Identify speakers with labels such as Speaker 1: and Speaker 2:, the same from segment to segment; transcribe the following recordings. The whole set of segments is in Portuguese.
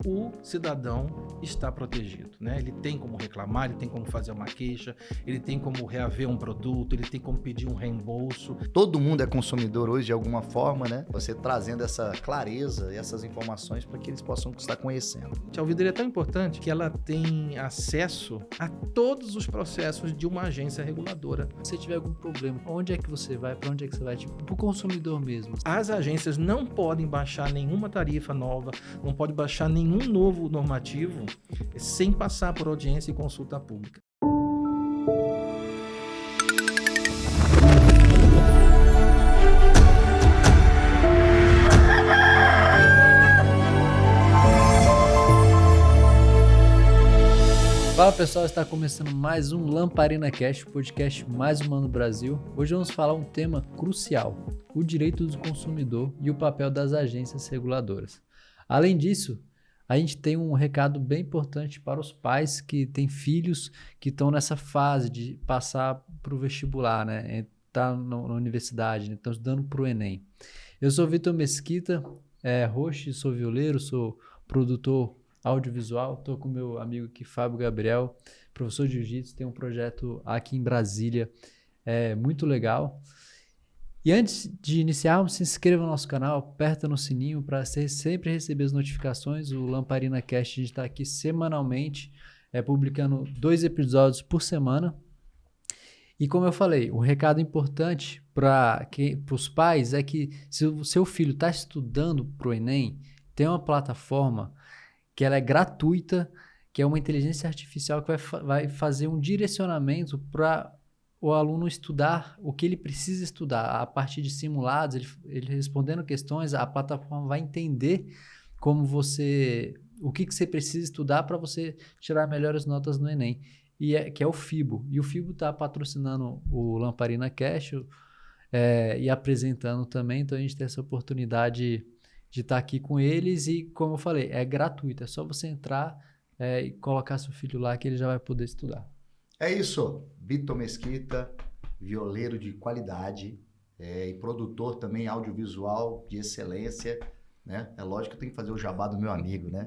Speaker 1: o cidadão está protegido, né? Ele tem como reclamar, ele tem como fazer uma queixa, ele tem como reaver um produto, ele tem como pedir um reembolso.
Speaker 2: Todo mundo é consumidor hoje de alguma forma, né? Você trazendo essa clareza e essas informações para que eles possam estar conhecendo.
Speaker 1: A ouvidoria é tão importante que ela tem acesso a todos os processos de uma agência reguladora.
Speaker 3: Se tiver algum problema, onde é que você vai? Para onde é que você vai? Tipo, para o consumidor mesmo.
Speaker 1: As agências não podem baixar nenhuma tarifa nova, não pode baixar nenhum novo normativo sem passar por audiência e consulta pública.
Speaker 3: Fala pessoal, está começando mais um Lamparina Cast, o podcast mais humano do Brasil. Hoje vamos falar um tema crucial, o direito do consumidor e o papel das agências reguladoras. Além disso, a gente tem um recado bem importante para os pais que têm filhos que estão nessa fase de passar para o vestibular, né? Tá na universidade, né? Estão estudando para o Enem. Eu sou Vitor Mesquita, host, sou violeiro, sou produtor audiovisual, estou com meu amigo aqui, Fábio Gabriel, professor de jiu-jitsu, tem um projeto aqui em Brasília, muito legal. E antes de iniciarmos, se inscreva no nosso canal, aperta no sininho para sempre receber as notificações. O Lamparina Cast, a gente está aqui semanalmente, publicando 2 episódios por semana. E como eu falei, o recado importante para os pais é que se o seu filho está estudando para o Enem, tem uma plataforma que ela é gratuita, que é uma inteligência artificial que vai fazer um direcionamento para o aluno estudar o que ele precisa estudar. A partir de simulados, ele respondendo questões, a plataforma vai entender o que você precisa estudar para você tirar melhores notas no Enem, que é o FIBO. E o FIBO está patrocinando o Lamparina Cash e apresentando também, então a gente tem essa oportunidade de estar aqui com eles e, como eu falei, é gratuito, é só você entrar e colocar seu filho lá que ele já vai poder estudar.
Speaker 2: É isso, Vitor Mesquita, violeiro de qualidade e produtor também audiovisual de excelência, né? É lógico que eu tenho que fazer o jabá do meu amigo, né?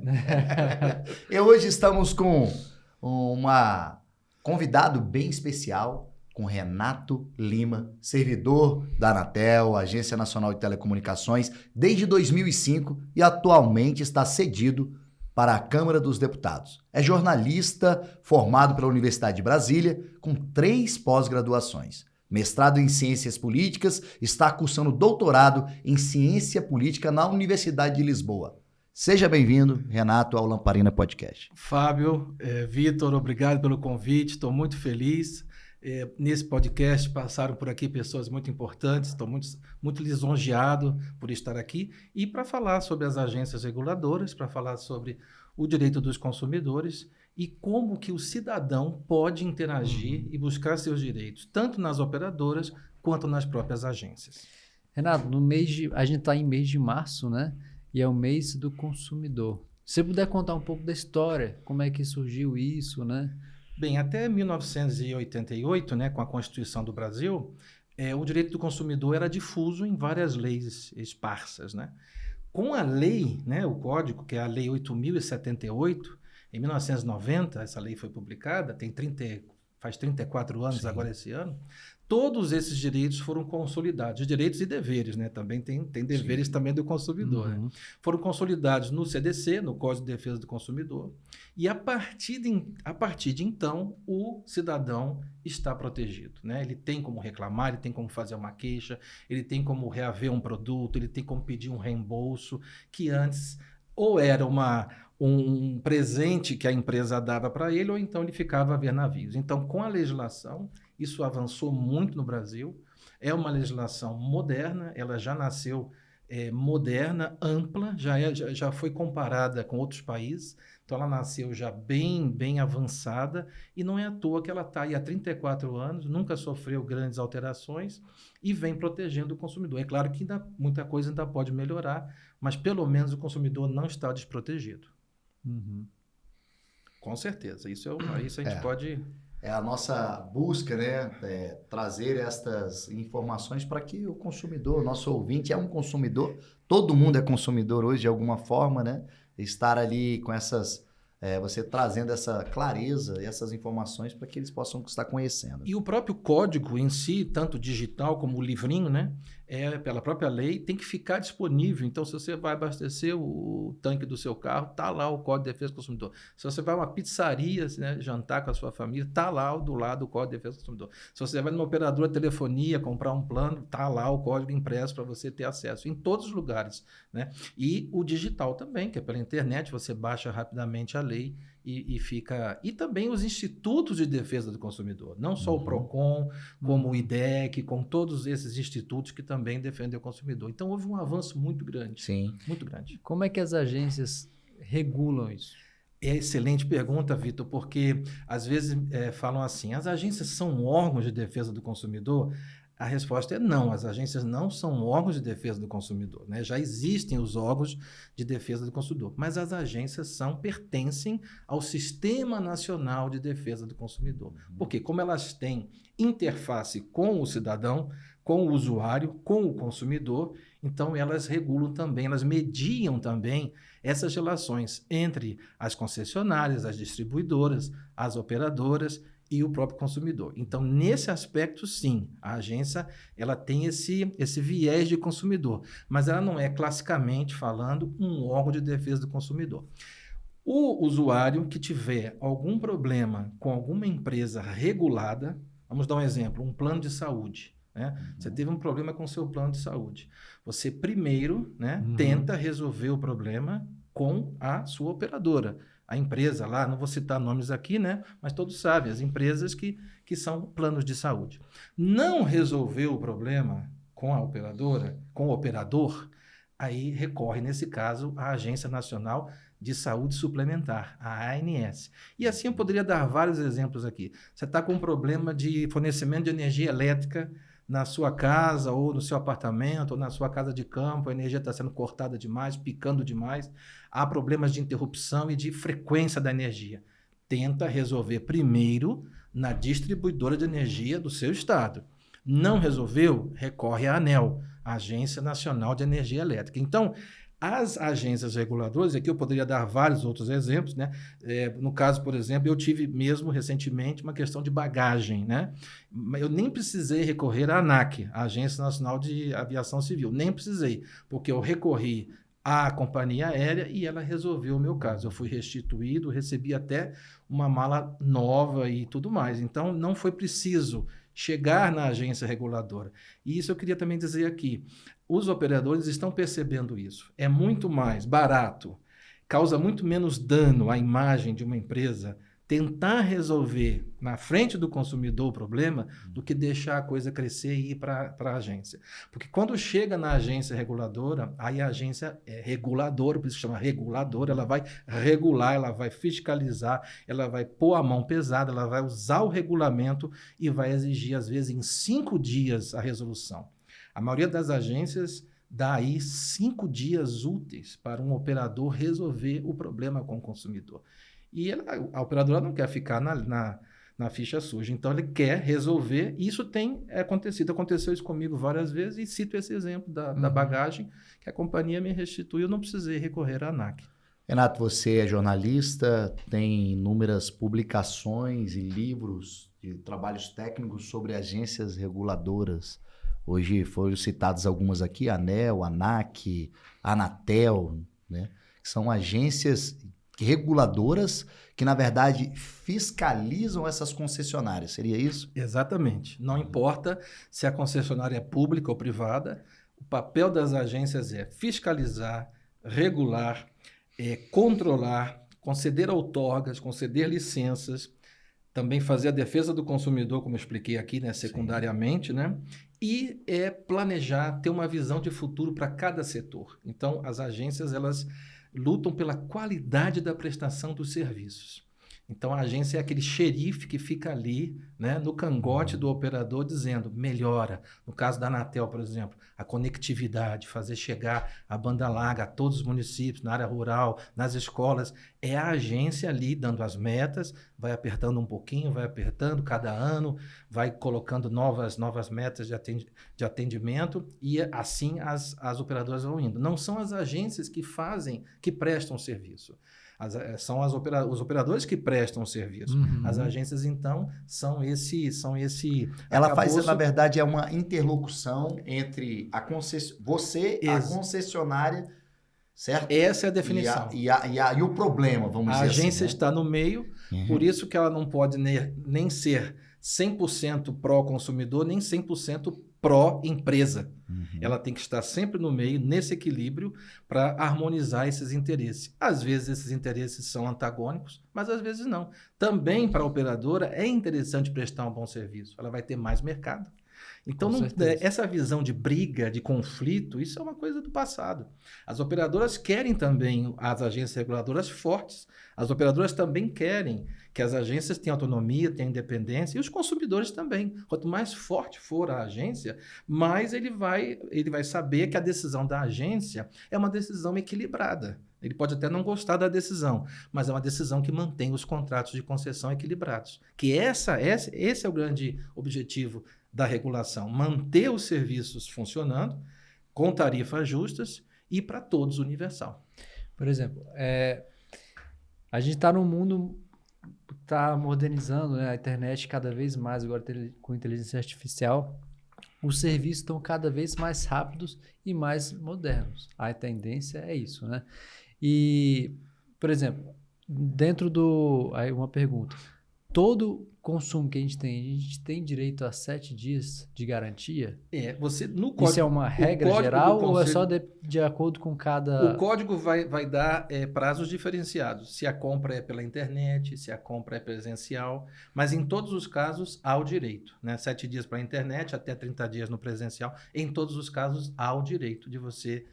Speaker 2: E hoje estamos com uma convidado bem especial, com Renato Lima, servidor da Anatel, Agência Nacional de Telecomunicações, desde 2005 e atualmente está cedido para a Câmara dos Deputados. É jornalista formado pela Universidade de Brasília, com 3 pós-graduações. Mestrado em Ciências Políticas, está cursando doutorado em Ciência Política na Universidade de Lisboa. Seja bem-vindo, Renato, ao Lamparina Podcast.
Speaker 1: Fábio, Vitor, obrigado pelo convite, estou muito feliz. Nesse podcast passaram por aqui pessoas muito importantes, estou muito lisonjeado por estar aqui e para falar sobre as agências reguladoras, para falar sobre o direito dos consumidores e como que o cidadão pode interagir e buscar seus direitos, tanto nas operadoras quanto nas próprias agências.
Speaker 3: Renato, a gente está em mês de março, né? E é o mês do consumidor. Se você puder contar um pouco da história, como é que surgiu isso, né?
Speaker 1: Bem, até 1988, né, com a Constituição do Brasil, o direito do consumidor era difuso em várias leis esparsas, né? Com a lei, né, o Código, que é a Lei 8.078, em 1990, essa lei foi publicada, faz 34 anos. Sim. Agora esse ano, todos esses direitos foram consolidados, direitos e deveres, né? Também tem deveres. Sim. Também do consumidor. Uhum. Né? Foram consolidados no CDC, no Código de Defesa do Consumidor, e a partir de então, o cidadão está protegido, né? Ele tem como reclamar, ele tem como fazer uma queixa, ele tem como reaver um produto, ele tem como pedir um reembolso, que antes ou era um presente que a empresa dava para ele, ou então ele ficava a ver navios. Então, com a legislação, isso avançou muito no Brasil. É uma legislação moderna, ela já nasceu moderna, ampla, já foi comparada com outros países, então ela nasceu já bem avançada, e não é à toa que ela está aí há 34 anos, nunca sofreu grandes alterações e vem protegendo o consumidor. É claro que muita coisa ainda pode melhorar, mas pelo menos o consumidor não está desprotegido.
Speaker 3: Uhum.
Speaker 1: Com certeza, isso a gente pode...
Speaker 2: É a nossa busca, né? Trazer estas informações para que o consumidor, nosso ouvinte é um consumidor, todo mundo é consumidor hoje de alguma forma, né? estar ali com essas... você trazendo essa clareza e essas informações para que eles possam estar conhecendo.
Speaker 1: E o próprio código em si, tanto digital como o livrinho, né? Pela própria lei, tem que ficar disponível. Então, se você vai abastecer o tanque do seu carro, está lá o Código de Defesa do Consumidor. Se você vai a uma pizzaria, né, jantar com a sua família, está lá do lado o Código de Defesa do Consumidor. Se você vai numa operadora de telefonia comprar um plano, está lá o código impresso para você ter acesso. Em todos os lugares, né? E o digital também, que é pela internet, você baixa rapidamente a lei e fica... E também os institutos de defesa do consumidor, não só o PROCON, como o IDEC, com todos esses institutos que também defendem o consumidor. Então, houve um avanço muito grande.
Speaker 2: Sim.
Speaker 1: Muito grande.
Speaker 3: Como é que as agências regulam isso?
Speaker 1: É excelente pergunta, Vitor, porque às vezes falam assim, as agências são órgãos de defesa do consumidor? A resposta é não, as agências não são órgãos de defesa do consumidor, né? Já existem os órgãos de defesa do consumidor, mas as agências pertencem ao Sistema Nacional de Defesa do Consumidor. Porque como elas têm interface com o cidadão, com o usuário, com o consumidor, então elas regulam também, elas mediam também essas relações entre as concessionárias, as distribuidoras, as operadoras e o próprio consumidor. Então, nesse aspecto, sim, a agência ela tem esse viés de consumidor, mas ela não é, classicamente falando, um órgão de defesa do consumidor. O usuário que tiver algum problema com alguma empresa regulada, vamos dar um exemplo, um plano de saúde, né? Você teve um problema com o seu plano de saúde. Você primeiro, né, tenta resolver o problema com a sua operadora. A empresa lá, não vou citar nomes aqui, né? Mas todos sabem, as empresas que são planos de saúde. Não resolveu o problema com a operadora, com o operador, aí recorre, nesse caso, à Agência Nacional de Saúde Suplementar, a ANS. E assim eu poderia dar vários exemplos aqui. Você está com um problema de fornecimento de energia elétrica na sua casa ou no seu apartamento ou na sua casa de campo, a energia está sendo cortada demais, picando demais, há problemas de interrupção e de frequência da energia. Tenta resolver primeiro na distribuidora de energia do seu estado. Não resolveu? Recorre à ANEEL, Agência Nacional de Energia Elétrica. Então, as agências reguladoras, aqui eu poderia dar vários outros exemplos, né? No caso, por exemplo, eu tive mesmo recentemente uma questão de bagagem, né? Eu nem precisei recorrer à ANAC, a Agência Nacional de Aviação Civil, nem precisei, porque eu recorri à companhia aérea e ela resolveu o meu caso. Eu fui restituído, recebi até uma mala nova e tudo mais. Então, não foi preciso chegar na agência reguladora. E isso eu queria também dizer aqui. Os operadores estão percebendo isso. É muito mais barato, causa muito menos dano à imagem de uma empresa tentar resolver na frente do consumidor o problema do que deixar a coisa crescer e ir para a agência. Porque quando chega na agência reguladora, aí a agência é reguladora, por isso chama reguladora, ela vai regular, ela vai fiscalizar, ela vai pôr a mão pesada, ela vai usar o regulamento e vai exigir, às vezes, em 5 dias a resolução. A maioria das agências dá aí 5 dias úteis para um operador resolver o problema com o consumidor. E a operadora não quer ficar na ficha suja, então ele quer resolver, e isso tem acontecido. Aconteceu isso comigo várias vezes, e cito esse exemplo da bagagem, que a companhia me restituiu, eu não precisei recorrer à ANAC.
Speaker 2: Renato, você é jornalista, tem inúmeras publicações e livros de trabalhos técnicos sobre agências reguladoras. Hoje foram citadas algumas aqui, a ANEEL, a ANAC, a Anatel, né? Que são agências reguladoras que, na verdade, fiscalizam essas concessionárias. Seria isso?
Speaker 1: Exatamente. Não importa se a concessionária é pública ou privada, o papel das agências é fiscalizar, regular, controlar, conceder outorgas, conceder licenças, também fazer a defesa do consumidor, como eu expliquei aqui, né, secundariamente, né? E planejar, ter uma visão de futuro para cada setor. Então, as agências, elas lutam pela qualidade da prestação dos serviços. Então, a agência é aquele xerife que fica ali, né, no cangote do operador, dizendo, melhora. No caso da Anatel, por exemplo, a conectividade, fazer chegar a banda larga a todos os municípios, na área rural, nas escolas. É a agência ali dando as metas, vai apertando um pouquinho, vai apertando cada ano, vai colocando novas metas de atendimento e assim as operadoras vão indo. Não são as agências que prestam serviço. São os operadores que prestam o serviço.
Speaker 3: Uhum.
Speaker 1: As agências, então, são esse
Speaker 2: Ela faz, na verdade, é uma interlocução entre você, a concessionária, certo?
Speaker 1: Essa é a definição.
Speaker 2: E o problema, vamos dizer assim.
Speaker 1: A agência está no meio, por isso que ela não pode nem ser 100% pró-consumidor, nem 100% pró-empresa. Ela tem que estar sempre no meio, nesse equilíbrio, para harmonizar esses interesses. Às vezes esses interesses são antagônicos, mas às vezes não. Também para a operadora é interessante prestar um bom serviço. Ela vai ter mais mercado. Então, essa visão de briga, de conflito, isso é uma coisa do passado. As operadoras querem também as agências reguladoras fortes. As operadoras também querem que as agências tenham autonomia, tenham independência, e os consumidores também. Quanto mais forte for a agência, mais ele vai saber que a decisão da agência é uma decisão equilibrada. Ele pode até não gostar da decisão, mas é uma decisão que mantém os contratos de concessão equilibrados. Que esse é o grande objetivo da regulação, manter os serviços funcionando com tarifas justas e para todos universal.
Speaker 3: Por exemplo, a gente está num mundo que está modernizando, né? A internet cada vez mais, agora com inteligência artificial, os serviços estão cada vez mais rápidos e mais modernos. A tendência é isso, né? E, por exemplo, aí uma pergunta. Todo consumo que a gente tem direito a 7 dias de garantia?
Speaker 1: No código,
Speaker 3: isso é uma regra geral ou é só de acordo com cada...
Speaker 1: O código vai dar prazos diferenciados. Se a compra é pela internet, se a compra é presencial, mas em todos os casos há o direito, né? 7 dias para a internet, até 30 dias no presencial. Em todos os casos há o direito de você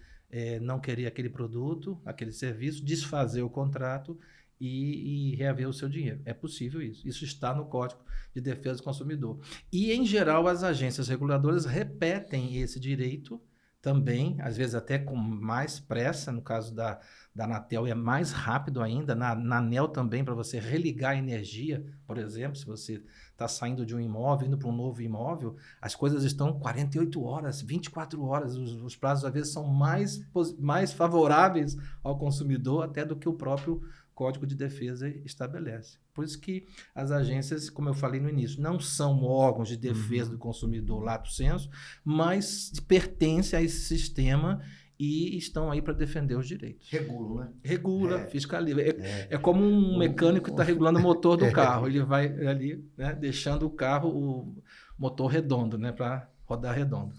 Speaker 1: não querer aquele produto, aquele serviço, desfazer o contrato e reaver o seu dinheiro. É possível isso. Isso está no Código de Defesa do Consumidor. E, em geral, as agências reguladoras repetem esse direito também, às vezes até com mais pressa. No caso da Anatel é mais rápido ainda. Na ANEEL também, para você religar a energia, por exemplo, se você está saindo de um imóvel, indo para um novo imóvel, as coisas estão 48 horas, 24 horas. Os prazos, às vezes, são mais favoráveis ao consumidor até do que o próprio Código de Defesa estabelece. Por isso que as agências, como eu falei no início, não são órgãos de defesa do consumidor lato sensu, mas pertencem a esse sistema e estão aí para defender os direitos.
Speaker 2: Regulam, né?
Speaker 1: Regula, fiscaliza. É como um mecânico que está regulando o motor do carro. Ele vai ali, né, deixando o carro, o motor redondo, né, para rodar redondo.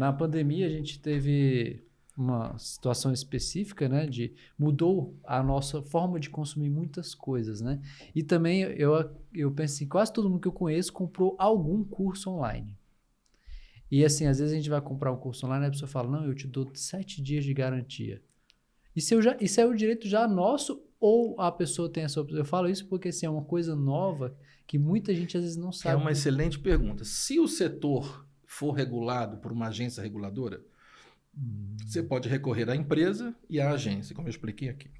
Speaker 3: Na pandemia, a gente teve uma situação específica, né, mudou a nossa forma de consumir muitas coisas, né? E também eu penso assim, quase todo mundo que eu conheço comprou algum curso online. E assim, às vezes a gente vai comprar um curso online e a pessoa fala, não, eu te dou 7 dias de garantia. Isso é o direito já nosso ou a pessoa tem essa opção? Eu falo isso porque assim, é uma coisa nova que muita gente às vezes não sabe.
Speaker 1: É uma excelente pergunta. Se o setor for regulado por uma agência reguladora, você pode recorrer à empresa e à agência, como eu expliquei aqui.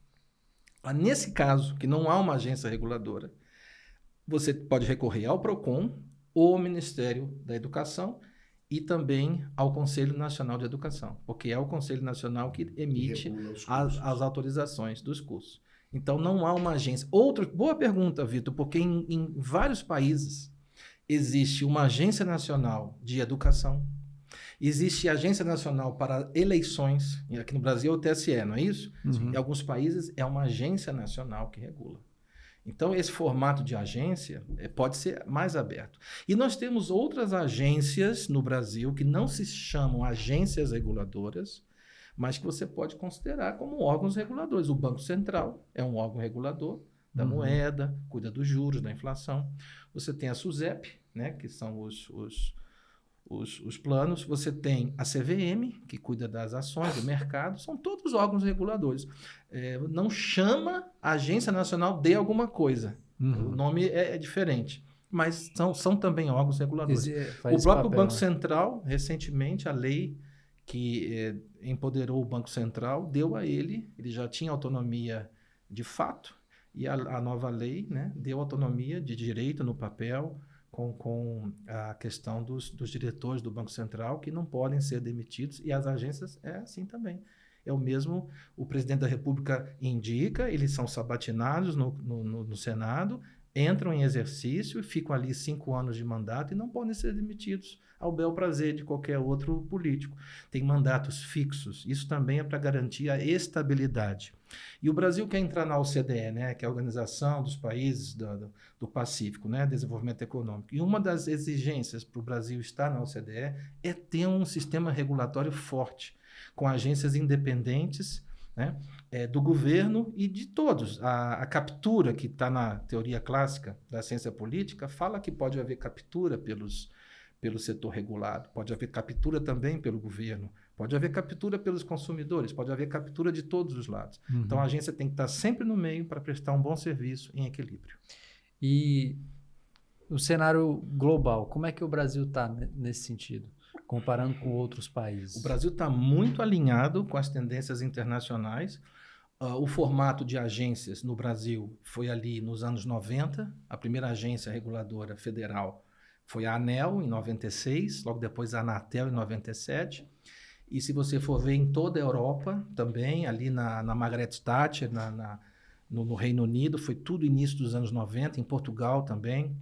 Speaker 1: Nesse caso, que não há uma agência reguladora, você pode recorrer ao PROCON ou ao Ministério da Educação e também ao Conselho Nacional de Educação, porque é o Conselho Nacional que emite as autorizações dos cursos. Então, não há uma agência. Boa pergunta, Vitor, porque em vários países existe uma agência nacional de educação. Existe a Agência Nacional para Eleições, e aqui no Brasil é o TSE, não é isso? Em alguns países é uma agência nacional que regula. Então, esse formato de agência pode ser mais aberto. E nós temos outras agências no Brasil que não se chamam agências reguladoras, mas que você pode considerar como órgãos reguladores. O Banco Central é um órgão regulador da moeda, cuida dos juros, da inflação. Você tem a SUSEP, né, que são os planos, você tem a CVM, que cuida das ações do mercado, são todos órgãos reguladores. Não chama a Agência Nacional de alguma coisa, O nome é diferente, mas são também órgãos reguladores.
Speaker 3: Faz
Speaker 1: O próprio
Speaker 3: papel,
Speaker 1: Banco
Speaker 3: né?
Speaker 1: Central, recentemente, a lei que empoderou o Banco Central deu a ele já tinha autonomia de fato, e a nova lei, né, deu autonomia de direito no papel com a questão dos diretores do Banco Central, que não podem ser demitidos, e as agências é assim também. É o mesmo, o presidente da República indica, eles são sabatinados no Senado, entram em exercício e ficam ali 5 anos de mandato e não podem ser demitidos ao bel prazer de qualquer outro político. Tem mandatos fixos. Isso também é para garantir a estabilidade. E o Brasil quer entrar na OCDE, né, que é a Organização dos Países do Pacífico, né, Desenvolvimento Econômico. E uma das exigências para o Brasil estar na OCDE é ter um sistema regulatório forte, com agências independentes, né, do governo e de todos. A captura, que está na teoria clássica da ciência política, fala que pode haver captura pelo setor regulado, pode haver captura também pelo governo, pode haver captura pelos consumidores, pode haver captura de todos os lados. Então, a agência tem que estar sempre no meio para prestar um bom serviço em equilíbrio.
Speaker 3: E o cenário global, como é que o Brasil está nesse sentido, comparando com outros países?
Speaker 1: O Brasil está muito alinhado com as tendências internacionais. O formato de agências no Brasil foi ali nos anos 90, a primeira agência reguladora federal foi a ANEEL, em 96, logo depois a Anatel, em 97. E se você for ver em toda a Europa, também, ali na Margaret Thatcher, no Reino Unido, foi tudo início dos anos 90, em Portugal também,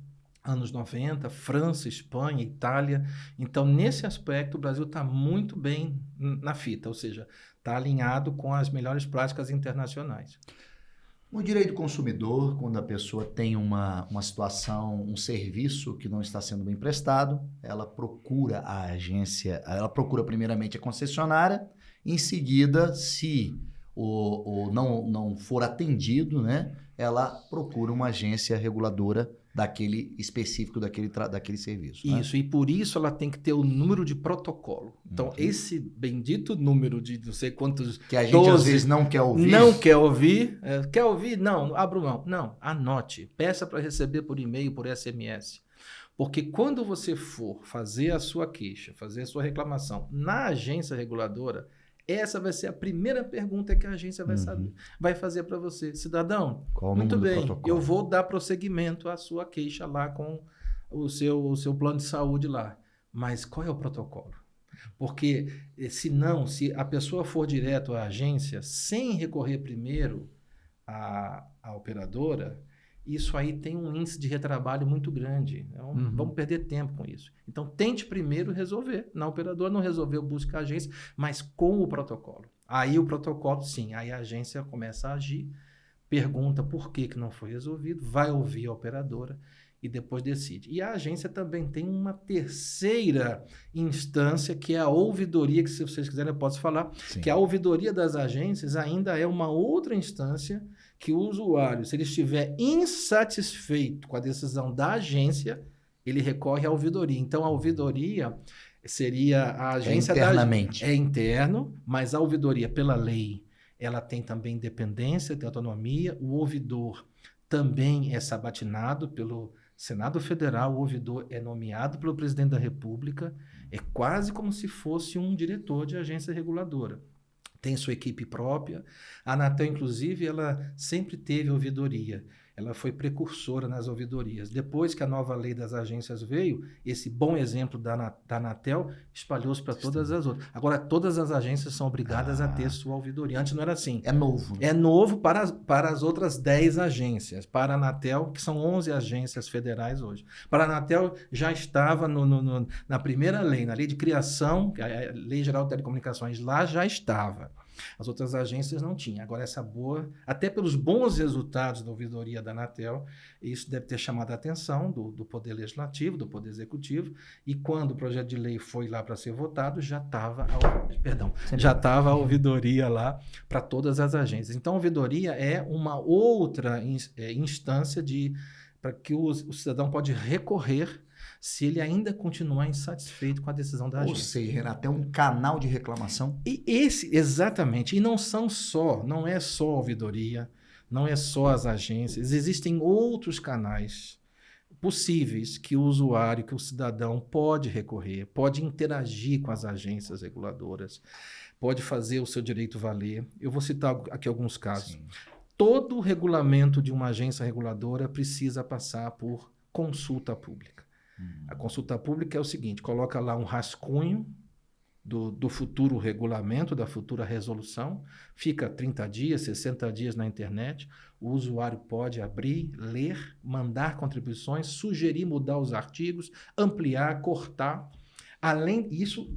Speaker 1: anos 90, França, Espanha, Itália. Então, nesse aspecto, o Brasil está muito bem na fita, ou seja, está alinhado com as melhores práticas internacionais.
Speaker 2: O direito do consumidor, quando a pessoa tem uma situação, um serviço que não está sendo bem prestado, ela procura a agência, ela procura primeiramente a concessionária, em seguida, se não for atendido, né, ela procura uma agência reguladora daquele específico, daquele serviço.
Speaker 1: Isso, né? E por isso ela tem que ter o número de protocolo. Então, esse bendito número de não sei quantos...
Speaker 2: Que a gente às vezes não quer ouvir.
Speaker 1: Não quer ouvir. Quer ouvir? Não, abra mão. Não, anote. Peça para receber por e-mail, por SMS. Porque quando você for fazer a sua queixa, fazer a sua reclamação na agência reguladora, essa vai ser a primeira pergunta que a agência vai fazer para você. Cidadão,
Speaker 2: qual o
Speaker 1: muito
Speaker 2: número do
Speaker 1: bem,
Speaker 2: protocolo?
Speaker 1: eu vou dar prosseguimento à sua queixa lá com o seu plano de saúde lá. Mas qual é o protocolo? Porque se a pessoa for direto à agência, sem recorrer primeiro à operadora, isso aí tem um índice de retrabalho muito grande. Então, vamos perder tempo com isso. Então, tente primeiro resolver. Na operadora não resolveu, busca a agência, mas com o protocolo. Aí o protocolo, sim, aí a agência começa a agir, pergunta por que não foi resolvido, vai ouvir a operadora e depois decide. E a agência também tem uma terceira instância, que é a ouvidoria, que se vocês quiserem eu posso falar,
Speaker 2: Sim.
Speaker 1: que a ouvidoria das agências ainda é uma outra instância que o usuário, se ele estiver insatisfeito com a decisão da agência, ele recorre à ouvidoria. Então, a ouvidoria seria a agência
Speaker 2: internamente.
Speaker 1: É interno, mas a ouvidoria, pela lei, ela tem também independência, tem autonomia. O ouvidor também é sabatinado pelo Senado Federal, o ouvidor é nomeado pelo presidente da República, é quase como se fosse um diretor de agência reguladora. Tem sua equipe própria. A Anatel, inclusive, ela sempre teve ouvidoria. Ela foi precursora nas ouvidorias. Depois que a nova lei das agências veio, esse bom exemplo da Anatel espalhou-se para todas as outras. Agora, todas as agências são obrigadas a ter sua ouvidoria. Antes não era assim.
Speaker 2: É novo.
Speaker 1: É novo para as outras 10 agências. Para a Anatel, que são 11 agências federais hoje. Para a Anatel, já estava na primeira lei, na lei de criação, a Lei Geral de Telecomunicações, lá já estava. As outras agências não tinham. Agora, essa boa, até pelos bons resultados da ouvidoria da Anatel, isso deve ter chamado a atenção do Poder Legislativo, do Poder Executivo, e quando o projeto de lei foi lá para ser votado, já estava a ouvidoria lá para todas as agências. Então, a ouvidoria é uma outra instância para que o cidadão pode recorrer se ele ainda continuar insatisfeito com a decisão da agência.
Speaker 2: Ou seja, Renato, é um canal de reclamação.
Speaker 1: Exatamente. E não é só ouvidoria, não é só as agências, existem outros canais possíveis que o usuário, que o cidadão pode recorrer, pode interagir com as agências reguladoras, pode fazer o seu direito valer. Eu vou citar aqui alguns casos.
Speaker 2: Sim.
Speaker 1: Todo regulamento de uma agência reguladora precisa passar por consulta pública. A consulta pública é o seguinte, coloca lá um rascunho do futuro regulamento, da futura resolução, fica 30 dias, 60 dias na internet, o usuário pode abrir, ler, mandar contribuições, sugerir mudar os artigos, ampliar, cortar. Além disso,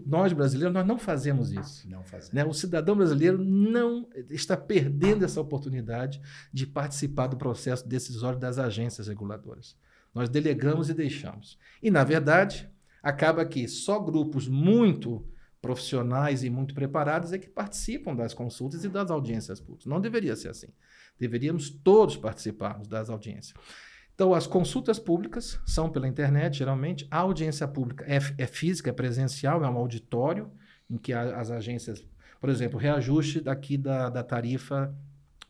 Speaker 1: nós brasileiros, nós não fazemos isso.
Speaker 2: Não fazemos.
Speaker 1: Né? O cidadão brasileiro não está perdendo essa oportunidade de participar do processo decisório das agências reguladoras. Nós delegamos e deixamos. E, na verdade, acaba que só grupos muito profissionais e muito preparados é que participam das consultas e das audiências públicas. Não deveria ser assim. Deveríamos todos participarmos das audiências. Então, as consultas públicas são pela internet, geralmente. A audiência pública é física, é presencial, é um auditório em que as agências, por exemplo, reajuste daqui da tarifa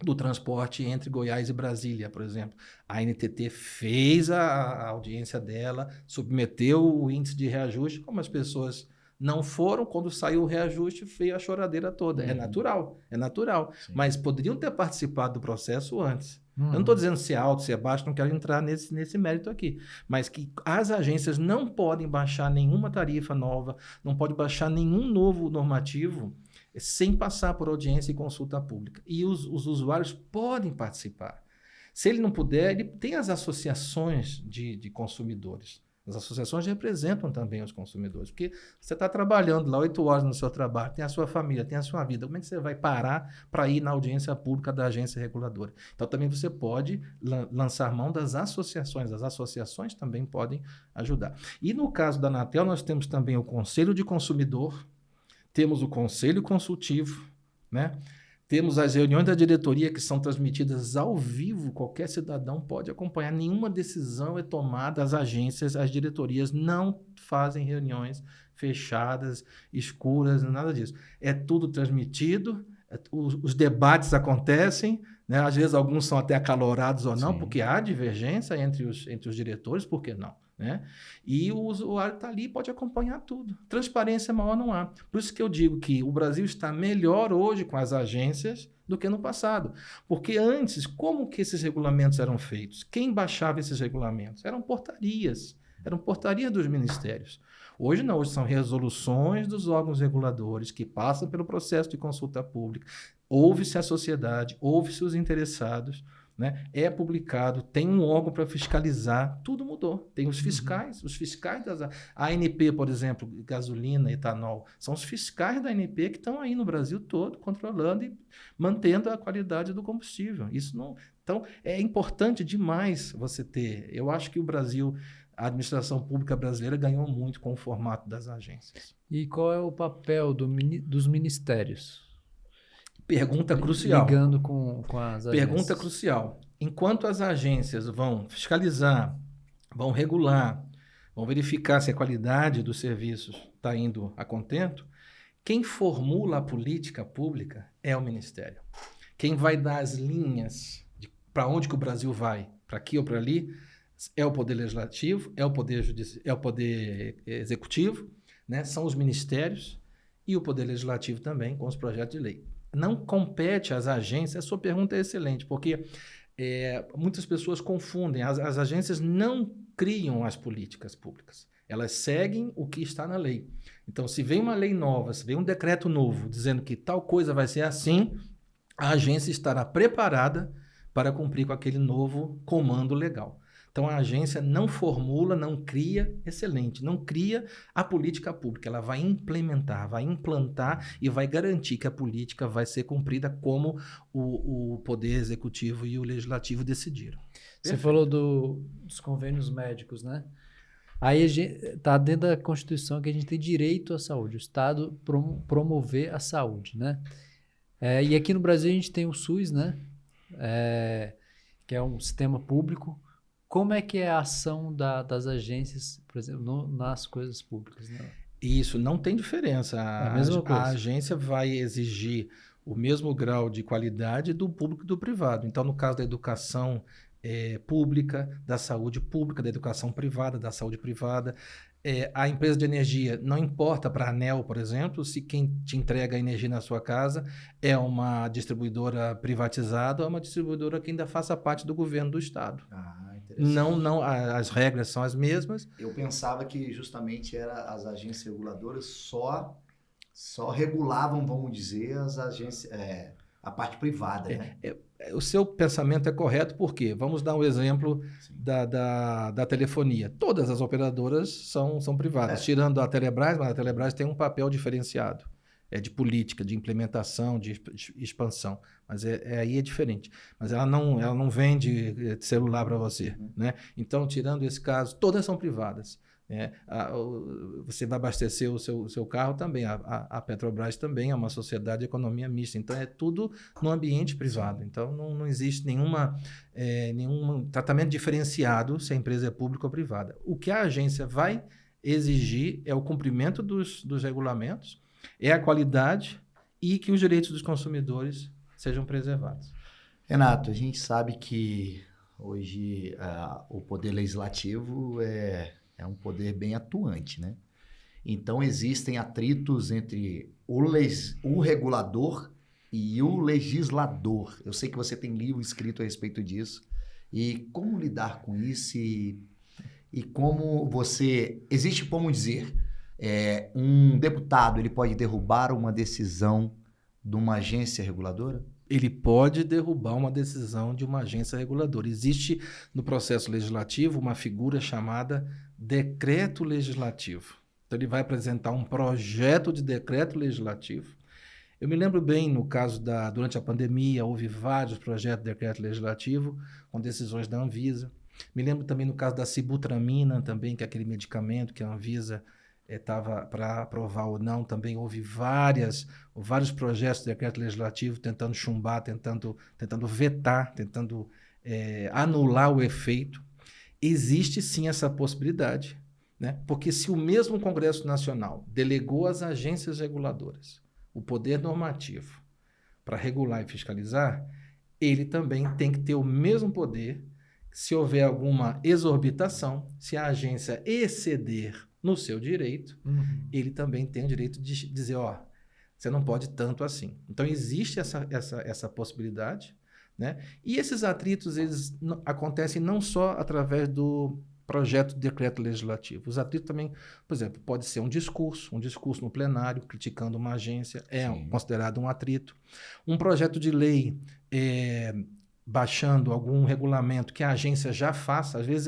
Speaker 1: do transporte entre Goiás e Brasília, por exemplo. A NTT fez a audiência dela, submeteu o índice de reajuste, como as pessoas não foram, quando saiu o reajuste, veio a choradeira toda. É natural.
Speaker 2: Sim.
Speaker 1: Mas poderiam ter participado do processo antes. Eu não estou dizendo se é alto, se é baixo, não quero entrar nesse mérito aqui. Mas que as agências não podem baixar nenhuma tarifa nova, não podem baixar nenhum novo normativo sem passar por audiência e consulta pública. E os usuários podem participar. Se ele não puder, ele tem as associações de consumidores. As associações representam também os consumidores, porque você está trabalhando lá 8 horas no seu trabalho, tem a sua família, tem a sua vida. Como é que você vai parar para ir na audiência pública da agência reguladora? Então, também você pode lançar mão das associações. As associações também podem ajudar. E no caso da Anatel, nós temos também o Conselho de Consumidor, temos o Conselho Consultivo, né? Temos as reuniões da diretoria que são transmitidas ao vivo, qualquer cidadão pode acompanhar. Nenhuma decisão é tomada, as agências, as diretorias não fazem reuniões fechadas, escuras, nada disso. É tudo transmitido, os debates acontecem, né? Às vezes alguns são até acalorados ou não, porque há divergência entre os diretores, por que não? Né? E o usuário está ali e pode acompanhar tudo. Transparência maior não há. Por isso que eu digo que o Brasil está melhor hoje com as agências do que no passado. Porque antes, como que esses regulamentos eram feitos? Quem baixava esses regulamentos? Eram portarias dos ministérios. Hoje não, hoje são resoluções dos órgãos reguladores que passam pelo processo de consulta pública. Ouve-se a sociedade, ouve-se os interessados, né? É publicado, tem um órgão para fiscalizar, tudo mudou. Tem os fiscais das ANP, por exemplo, gasolina, etanol, são os fiscais da ANP que estão aí no Brasil todo controlando e mantendo a qualidade do combustível. Isso não. Então, é importante demais você ter. Eu acho que o Brasil, a administração pública brasileira ganhou muito com o formato das agências.
Speaker 3: E qual é o papel dos ministérios?
Speaker 1: Pergunta crucial.
Speaker 3: Ligando com as agências.
Speaker 1: Pergunta crucial. Enquanto as agências vão fiscalizar, vão regular, vão verificar se a qualidade dos serviços está indo a contento, quem formula a política pública é o Ministério. Quem vai dar as linhas para onde que o Brasil vai, para aqui ou para ali, é o Poder Legislativo, é o Poder Executivo, né? São os ministérios e o Poder Legislativo também com os projetos de lei. Não compete às agências, a sua pergunta é excelente, porque muitas pessoas confundem, as agências não criam as políticas públicas, elas seguem o que está na lei. Então, se vem uma lei nova, se vem um decreto novo dizendo que tal coisa vai ser assim, a agência estará preparada para cumprir com aquele novo comando legal. Então, a agência não formula, não cria, excelente, não cria a política pública. Ela vai implementar, vai implantar e vai garantir que a política vai ser cumprida como o Poder Executivo e o Legislativo decidiram.
Speaker 3: Você falou dos convênios médicos, né? Aí está dentro da Constituição que a gente tem direito à saúde, o Estado promover a saúde, né? E aqui no Brasil a gente tem o SUS, né? Que é um sistema público. Como é que é a ação das agências, por exemplo, nas coisas públicas? Né?
Speaker 1: Isso, não tem diferença.
Speaker 3: É a mesma coisa.
Speaker 1: A agência vai exigir o mesmo grau de qualidade do público e do privado. Então, no caso da educação pública, da saúde pública, da educação privada, da saúde privada, a empresa de energia, não importa para a ANEEL, por exemplo, se quem te entrega a energia na sua casa é uma distribuidora privatizada ou é uma distribuidora que ainda faça parte do governo do estado.
Speaker 2: Interessante.
Speaker 1: Não, as regras são as mesmas.
Speaker 2: Eu pensava que justamente as agências reguladoras só regulavam, vamos dizer, as agências, a parte privada, né?
Speaker 1: O seu pensamento é correto, porque vamos dar um exemplo da telefonia. Todas as operadoras são privadas, tirando a Telebrás, mas a Telebrás tem um papel diferenciado, de política, de implementação, de expansão. Mas aí é diferente. Mas ela não vende celular para você, né? Então, tirando esse caso, todas são privadas. Você vai abastecer o seu carro também. A Petrobras também é uma sociedade de economia mista. Então, é tudo no ambiente privado. Então, não existe nenhum tratamento diferenciado se a empresa é pública ou privada. O que a agência vai exigir é o cumprimento dos regulamentos, é a qualidade e que os direitos dos consumidores sejam preservados.
Speaker 2: Renato, a gente sabe que hoje o poder legislativo é um poder bem atuante, né? Então, existem atritos entre o regulador e o legislador. Eu sei que você tem livro escrito a respeito disso. E como lidar com isso e como você... Existe como dizer, um deputado ele pode derrubar uma decisão de uma agência reguladora?
Speaker 1: Ele pode derrubar uma decisão de uma agência reguladora. Existe no processo legislativo uma figura chamada decreto legislativo. Então, ele vai apresentar um projeto de decreto legislativo. Eu me lembro bem, no caso durante a pandemia, houve vários projetos de decreto legislativo com decisões da Anvisa. Me lembro também no caso da sibutramina, também, que é aquele medicamento que a Anvisa estava para aprovar ou não. Também houve vários projetos de decreto legislativo tentando chumbar, tentando vetar, tentando anular o efeito. Existe sim essa possibilidade, né? Porque se o mesmo Congresso Nacional delegou às agências reguladoras o poder normativo para regular e fiscalizar, ele também tem que ter o mesmo poder se houver alguma exorbitação, se a agência exceder no seu direito, ele também tem o direito de dizer, você não pode tanto assim. Então, existe essa possibilidade, né? E esses atritos, eles acontecem não só através do projeto de decreto legislativo. Os atritos também, por exemplo, pode ser um discurso no plenário criticando uma agência, considerado um atrito. Um projeto de lei baixando algum regulamento que a agência já faça, às vezes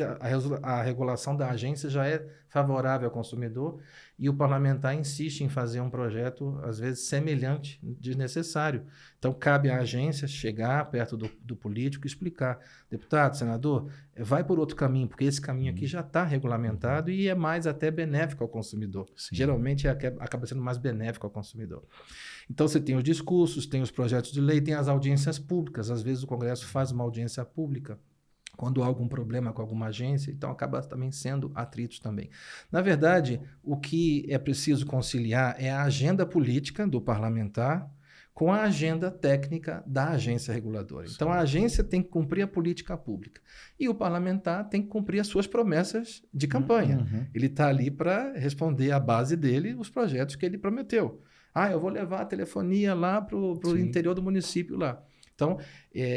Speaker 1: a regulação da agência já é favorável ao consumidor e o parlamentar insiste em fazer um projeto, às vezes, semelhante, desnecessário. Então, cabe à agência chegar perto do político e explicar, deputado, senador, vai por outro caminho, porque esse caminho aqui já está regulamentado e é mais até benéfico ao consumidor. Sim. Geralmente, acaba sendo mais benéfico ao consumidor. Então, você tem os discursos, tem os projetos de lei, tem as audiências públicas. Às vezes, o Congresso faz uma audiência pública quando há algum problema com alguma agência, então acaba também sendo atritos também. Na verdade, o que é preciso conciliar é a agenda política do parlamentar com a agenda técnica da agência reguladora. Então, a agência tem que cumprir a política pública e o parlamentar tem que cumprir as suas promessas de campanha. Ele está ali para responder à base dele os projetos que ele prometeu. Eu vou levar a telefonia lá para o interior do município lá. Então,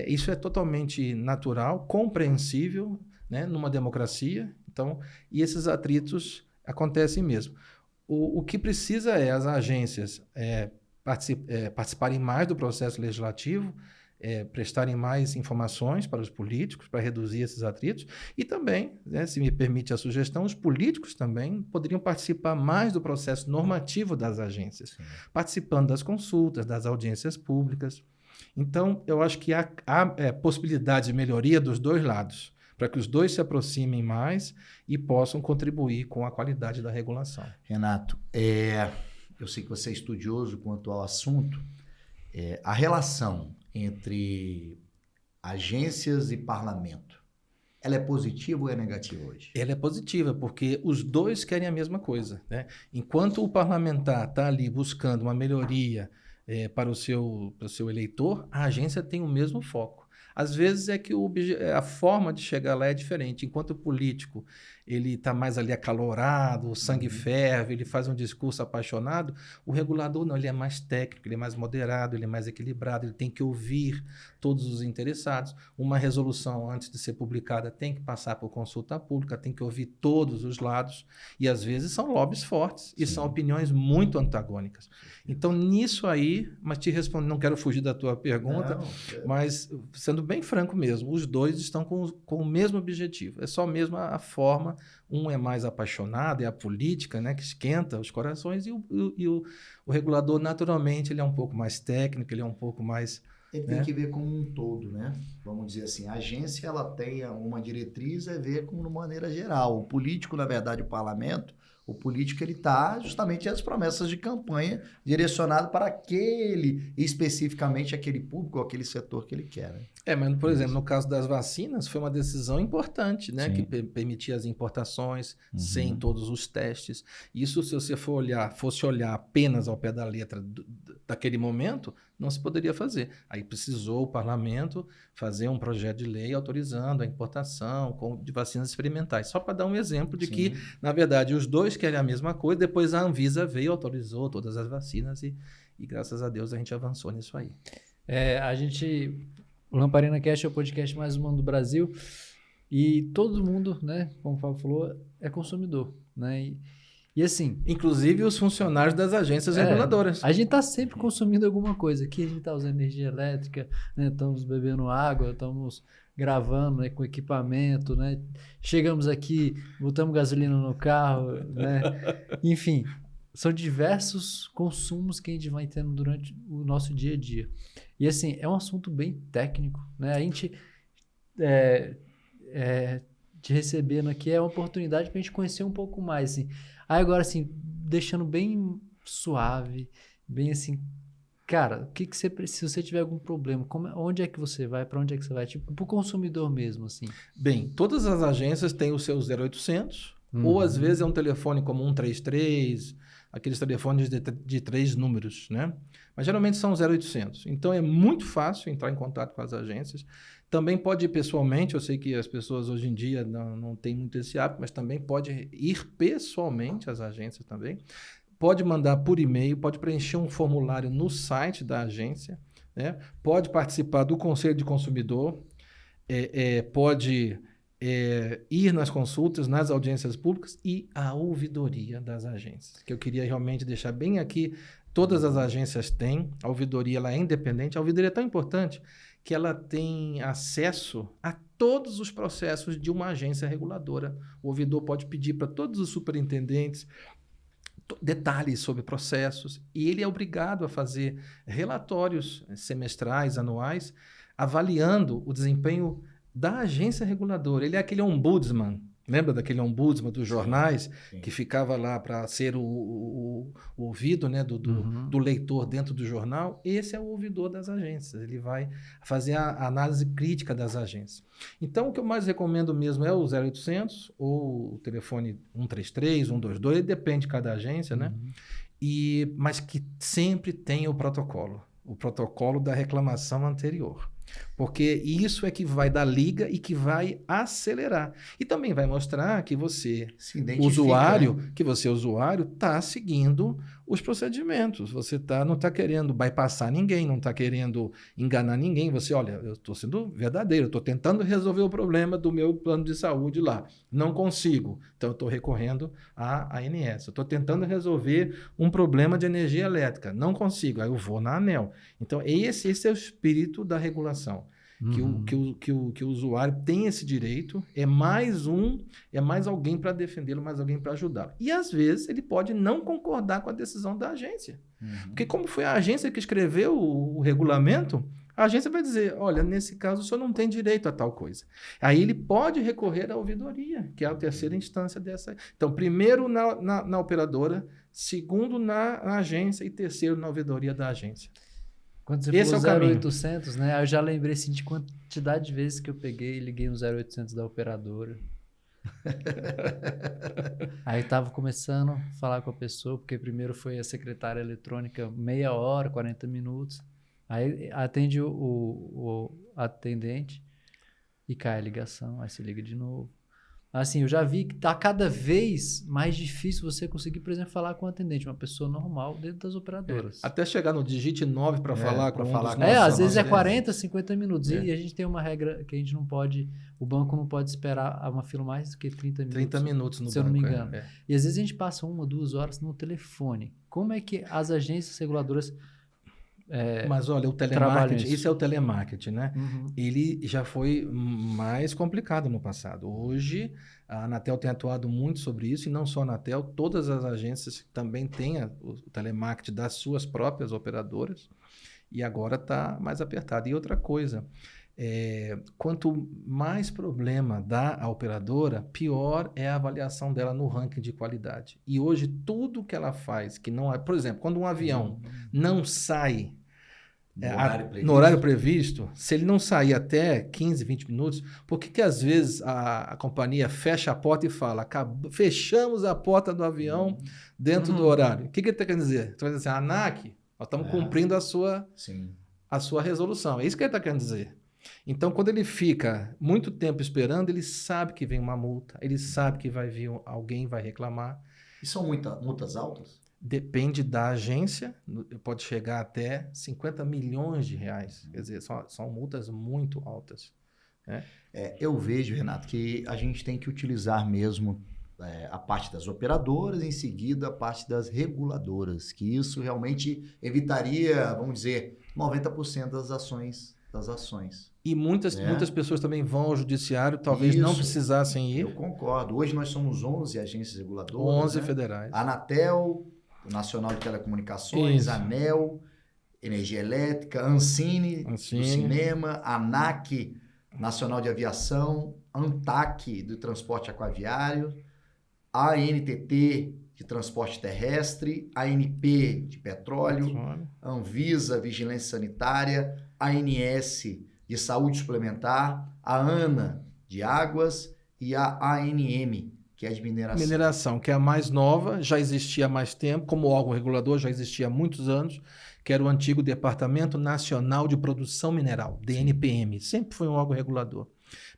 Speaker 1: isso é totalmente natural, compreensível, né, numa democracia. Então, e esses atritos acontecem mesmo. O que precisa é as agências participarem mais do processo legislativo, prestarem mais informações para os políticos, para reduzir esses atritos. E também, né, se me permite a sugestão, os políticos também poderiam participar mais do processo normativo das agências, participando das consultas, das audiências públicas. Então, eu acho que há possibilidade de melhoria dos dois lados, para que os dois se aproximem mais e possam contribuir com a qualidade da regulação.
Speaker 2: Renato, eu sei que você é estudioso quanto ao assunto. A relação entre agências e parlamento, ela é positiva ou é negativa hoje?
Speaker 1: Ela é positiva, porque os dois querem a mesma coisa, né? Enquanto o parlamentar está ali buscando uma melhoria para o seu eleitor, a agência tem o mesmo foco. Às vezes é que a forma de chegar lá é diferente. Enquanto o político ele está mais ali acalorado, o sangue ferve, ele faz um discurso apaixonado, o regulador não, ele é mais técnico, ele é mais moderado, ele é mais equilibrado, ele tem que ouvir todos os interessados. Uma resolução, antes de ser publicada, tem que passar por consulta pública, tem que ouvir todos os lados, e às vezes são lobbies fortes, e são opiniões muito antagônicas. Então, nisso aí, mas te respondo, não quero fugir da tua pergunta, mas sendo bem franco mesmo, os dois estão com o mesmo objetivo, é só mesmo a forma. Um é mais apaixonado, é a política, né, que esquenta os corações, e o regulador, naturalmente, ele é um pouco mais técnico, ele é um pouco mais...
Speaker 2: Ele tem que ver como um todo, né? Vamos dizer assim, a agência ela tem uma diretriz, é ver como de maneira geral. O político, na verdade, o parlamento, o político ele está justamente as promessas de campanha direcionado para especificamente aquele público, aquele setor que ele quer. Né?
Speaker 1: Mas, por exemplo, no caso das vacinas, foi uma decisão importante, né? Que permitia as importações sem todos os testes. Isso, se você fosse olhar apenas ao pé da letra daquele momento, não se poderia fazer. Aí precisou o parlamento fazer um projeto de lei autorizando a importação de vacinas experimentais. Só para dar um exemplo de que, na verdade, os dois querem a mesma coisa, depois a Anvisa veio, autorizou todas as vacinas e graças a Deus a gente avançou nisso aí.
Speaker 3: O Lamparina Cast é o podcast mais humano do Brasil e todo mundo, né, como o Fábio falou, é consumidor, né? E assim...
Speaker 1: Inclusive os funcionários das agências reguladoras.
Speaker 3: A gente está sempre consumindo alguma coisa. Aqui a gente está usando energia elétrica, né? Estamos bebendo água, estamos gravando, né, com equipamento, né? Chegamos aqui, botamos gasolina no carro, né? Enfim, são diversos consumos que a gente vai tendo durante o nosso dia a dia. E assim, é um assunto bem técnico, né? A gente te recebendo aqui é uma oportunidade para a gente conhecer um pouco mais, assim. Aí agora, assim, deixando bem suave, bem assim, cara, o que você precisa, se você tiver algum problema, onde é que você vai, para onde é que você vai, tipo, para o consumidor mesmo, assim?
Speaker 1: Bem, todas as agências têm o seu 0800, ou às vezes é um telefone como 133, aqueles telefones de 3 números, né? Mas geralmente são 0800. Então é muito fácil entrar em contato com as agências. Também pode ir pessoalmente, eu sei que as pessoas hoje em dia não têm muito esse hábito, mas também pode ir pessoalmente às agências também. Pode mandar por e-mail, pode preencher um formulário no site da agência, né? Pode participar do Conselho de Consumidor, pode ir nas consultas, nas audiências públicas e a ouvidoria das agências, que eu queria realmente deixar bem aqui. Todas as agências têm, a ouvidoria ela é independente, a ouvidoria é tão importante que ela tem acesso a todos os processos de uma agência reguladora. O ouvidor pode pedir para todos os superintendentes detalhes sobre processos e ele é obrigado a fazer relatórios semestrais, anuais, avaliando o desempenho da agência reguladora. Ele é aquele ombudsman. Lembra daquele ombudsman dos jornais que ficava lá para ser o ouvido, né, do leitor dentro do jornal? Esse é o ouvidor das agências. Ele vai fazer a análise crítica das agências. Então, o que eu mais recomendo mesmo é o 0800 ou o telefone 133, 122, depende de cada agência, né? Mas que sempre tenha o protocolo da reclamação anterior. Porque isso é que vai dar liga e que vai acelerar. E também vai mostrar que você, usuário, está seguindo os procedimentos. Você não está querendo bypassar ninguém, não está querendo enganar ninguém. Você, olha, eu estou sendo verdadeiro, estou tentando resolver o problema do meu plano de saúde lá. Não consigo. Então, eu estou recorrendo à ANS. Eu estou tentando resolver um problema de energia elétrica. Não consigo. Aí eu vou na ANEEL. Então, esse é o espírito da regulação. Que o usuário tem esse direito, é mais alguém para defendê-lo, mais alguém para ajudá-lo. E, às vezes, ele pode não concordar com a decisão da agência. Porque como foi a agência que escreveu o regulamento, a agência vai dizer, olha, nesse caso o senhor não tem direito a tal coisa. Aí ele pode recorrer à ouvidoria, que é a terceira instância dessa. Então, primeiro na operadora, segundo na agência e terceiro na ouvidoria da agência.
Speaker 3: Quando você falou 0800, né? Eu já lembrei assim, de quantidade de vezes que eu peguei e liguei no 0800 da operadora. Aí tava começando a falar com a pessoa, porque primeiro foi a secretária eletrônica meia hora, 40 minutos. Aí atende o atendente e cai a ligação, aí se liga de novo. Assim, eu já vi que tá cada vez mais difícil você conseguir, por exemplo, falar com um atendente, uma pessoa normal dentro das operadoras.
Speaker 1: Até chegar no digite 9 para falar com
Speaker 2: falar
Speaker 1: dos
Speaker 2: com
Speaker 1: nossos
Speaker 3: Às vezes é
Speaker 1: atendentes.
Speaker 3: 40, 50 minutos.
Speaker 1: É.
Speaker 3: E a gente tem uma regra que a gente não pode, o banco não pode esperar uma fila mais do que 30 minutos.
Speaker 1: 30 minutos no
Speaker 3: se eu não
Speaker 1: banco.
Speaker 3: me engano. E às vezes a gente passa 1, 2 horas no telefone. Como é que as agências reguladoras
Speaker 1: Mas olha, o
Speaker 3: trabalham
Speaker 1: telemarketing,
Speaker 3: isso?
Speaker 1: isso é o telemarketing, né?
Speaker 3: Uhum.
Speaker 1: Ele já foi mais complicado no passado. Hoje, a Anatel tem atuado muito sobre isso, e não só a Anatel, todas as agências também têm o telemarketing das suas próprias operadoras, e agora está mais apertado. E outra coisa, quanto mais problema dá a operadora, pior é a avaliação dela no ranking de qualidade. E hoje, tudo que ela faz, que não é... Por exemplo, quando um avião não sai no horário previsto, se ele não sair até 15, 20 minutos, por que às vezes a companhia fecha a porta e fala, fechamos a porta do avião dentro do horário? O que ele está querendo dizer? Está querendo dizer assim, ANAC, nós estamos cumprindo a sua resolução. É isso que ele está querendo dizer. Então, quando ele fica muito tempo esperando, ele sabe que vem uma multa, ele sabe que vai vir alguém vai reclamar.
Speaker 2: E são multas altas?
Speaker 1: Depende da agência, pode chegar até 50 milhões de reais. Quer dizer, são multas muito altas. Né?
Speaker 2: Eu vejo, Renato, que a gente tem que utilizar mesmo a parte das operadoras, em seguida a parte das reguladoras, que isso realmente evitaria, vamos dizer, 90% das ações.
Speaker 1: E muitas pessoas também vão ao judiciário, talvez não precisassem ir.
Speaker 2: Eu concordo. Hoje nós somos 11 agências reguladoras.
Speaker 1: 11 federais.
Speaker 2: Anatel, Nacional de Telecomunicações,
Speaker 1: Isso.
Speaker 2: ANEEL, Energia Elétrica, Ancine, do Cinema, ANAC, Nacional de Aviação, ANTAC, do Transporte Aquaviário, ANTT, de Transporte Terrestre, ANP, de Petróleo, Anvisa, Vigilância Sanitária, ANS, de Saúde Suplementar, a ANA, de Águas, e a ANM, que é de mineração.
Speaker 1: Mineração, que é a mais nova, já existia há mais tempo, como órgão regulador, já existia há muitos anos, que era o antigo Departamento Nacional de Produção Mineral, DNPM. Sempre foi um órgão regulador.